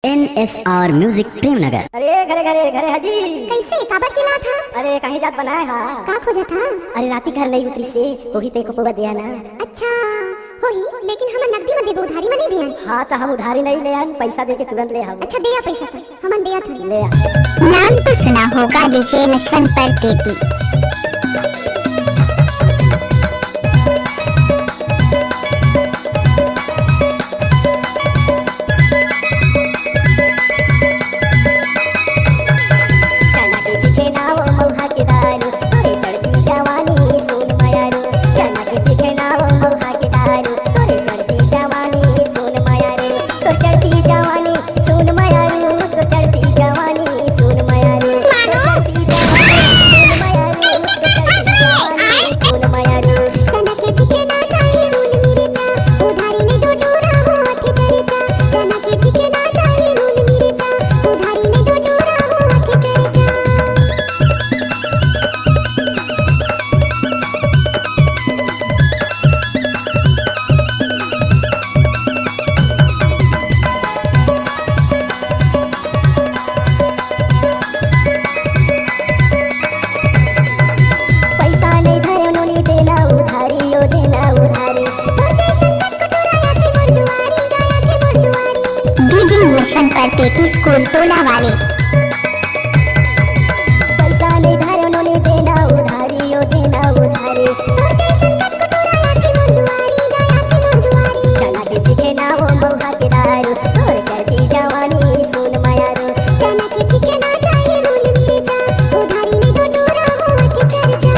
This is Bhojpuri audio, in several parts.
NSR music Premnagar. अरे घरे घरे घरे हाजी कैसे काबर चिल्ला था? अरे कहीं जात बनाए हा का खोजा था? अरे राती घर नहीं उतरी से वही ते को पोगा दिया ना। अच्छा होही, लेकिन हम नकदी में देबो, उधारी में नहीं दिया। हाँ तो हम उधारी नहीं ले आन, पैसा दे के तुरंत ले आओ। अच्छा दिया पैसा तो हमन दिया था। ले आ। नाम तो सुना होगा डीजे लक्ष्मण परदेती। लक्ष्मण परदेती स्कूल टोला वाले। पैसा नहीं धारे उन्होंने देना उधारी, ओ देना उधारी। चला के चिके ना वो मौहा के दारू, तोर चढ़ती जवानी सुन मायारू। चना के चिके ना चाहिए नून मिर्चा, उधारी ने तो डोरा हो के चर्चा।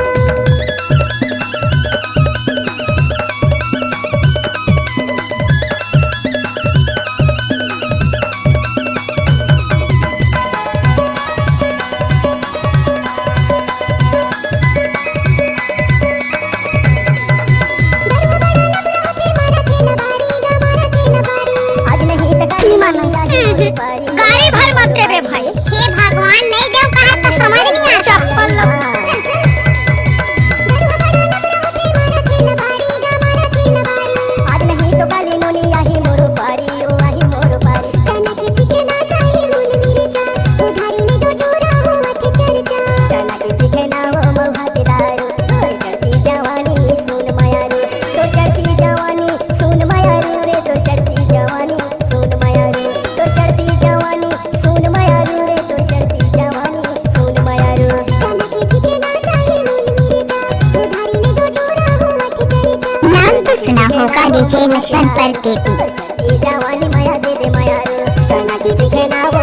गाड़ी भर मत दे रे भाई। हे भगवान, नहीं दे कहा तो समझ नहीं आ। चप्पल आज नहीं तो काली नोनी आही मोरो पारी, ओ आही मोरो पारी। चना के चिके ना चाहिए नून मिर्चा, उधारी ने तो डोरा हो के चर्चा। चना के चिके ना वो मौहा के दारू, तोर चढ़ती जवानी सुन मायारू। तो चढ़ती जवानी सुन मायारू रे, तो चढ़ती जवानी सुन मायारू। तो चढ़ती जवानी सुन मायारू रे, तो चढ़ती जवानी सुन मायारू। चना के चिके ना चाहिए नून मिर्चा, उधारी ने तो डोरा हो के चर्चा। नाम तो सुना होगा डीजे लक्ष्मण परदेती। चढ़ती जवानी माया दे दे मायारू। चना के चिके ना वो